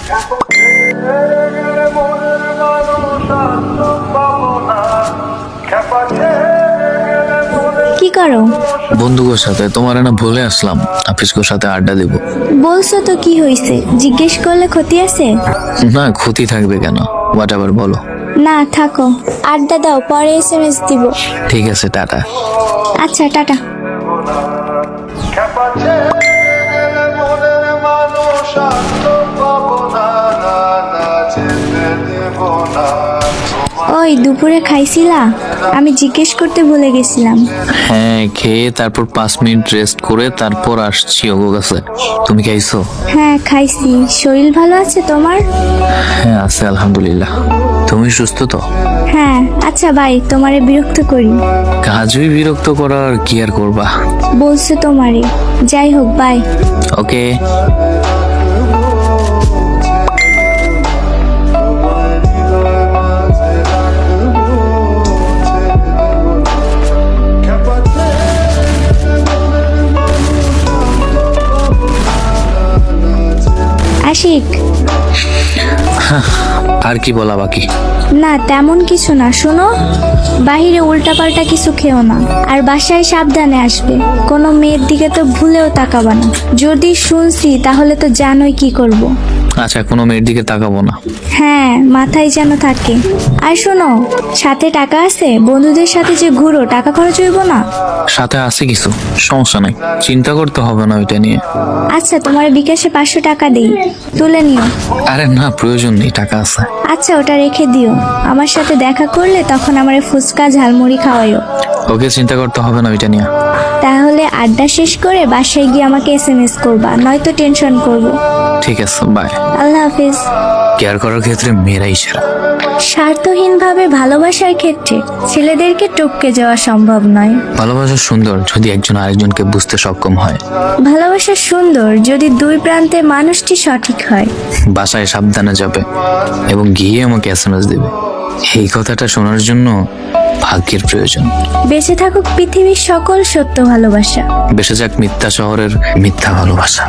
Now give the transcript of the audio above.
কি করো? বন্ধুদের সাথে তোমার না ভুলে আসলাম, আফিসকোর সাথে আড্ডা দিব। বলছো তো কি হয়েছে? জিজ্ঞেস করলে ক্ষতি আছে? না, ক্ষতি থাকবে কেন? হোয়াট এভার বলো। না থাকো, আড্ডা দাও, পরে SMS দিব। ঠিক আছে, টাটা। আচ্ছা টাটা। ওই দুপুরে খাইছিলা? আমি জিজ্ঞেস করতে ভুলে গেছিলাম। হ্যাঁ, খেয়ে তারপর 5 মিনিট রেস্ট করে তারপর আসছি ওগো কাছে। তুমি খাইছো? হ্যাঁ খাইছি। শরীর ভালো আছে তোমার? হ্যাঁ আছে, আলহামদুলিল্লাহ। তুমি সুস্থ তো? হ্যাঁ। আচ্ছা বাই, তোমারে বিরক্ত করি। কাজই বিরক্ত করার কি আর করবা। বলছো তোমারে। যাই হোক, বাই। ওকে। আশিক। আর কি বলা বাকি? না তেমন কিছু না, শোনো, বাহিরে উল্টাপাল্টা কিছু খেও না, আর বাসায় সাবধানে আসবে। কোনো মেয়ের দিকে তো ভুলেও তাকাবা না। যদি শুনছি তাহলে তো জানোই কি করব। আচ্ছা, কোনো মেয়ের দিকে তাকাবো না। হ্যাঁ, মাথায় যেন থাকে। আর শোনো, সাথে টাকা আছে? বন্ধুদের সাথে যে ঘুরো, টাকা খরচ হইব না? সাথে আছে কিছু, সমস্যা নাই, চিন্তা করতে হবে না ওইটা নিয়ে। আচ্ছা, তোমার বিকাশে 500 টাকা দিই, তুলে নিও। আরে না, প্রয়োজন নেই, টাকা আছে। আচ্ছা, ওটা রেখে দিও। আমার সাথে দেখা করলে তখন আমার ফুচকা ঝালমুড়ি খাওয়াইও। ওকে, চিন্তা করতে হবে না ওইটা নিয়ে। তাহলে আড্ডা শেষ করে বাসায় গিয়ে আমাকে SMS করবা, নয়তো টেনশন করব। ঠিক আছে, বাই। Allah Hafiz. কেয়ার করার ক্ষেত্রে মেয়েরাই সেরা। স্বার্থহীনভাবে ভালোবাসার ক্ষেত্রে ছেলেদেরকে টপকে যাওয়া সম্ভব নয়। ভালোবাসা সুন্দর যদি একজন আরেকজনকে বুঝতে সক্ষম হয়। ভালোবাসা সুন্দর যদি দুই প্রান্তে মানুষটি সঠিক হয়। বাসায় সাবধানে যাবে এবং গিয়ে আমাকে SMS দেবে। এই কথাটা শোনার জন্য ভাগ্যের প্রয়োজন। বেঁচে থাকুক পৃথিবীর সকল সত্য ভালোবাসা। বেঁচে যাক মিথ্যা শহরের মিথ্যা ভালোবাসা।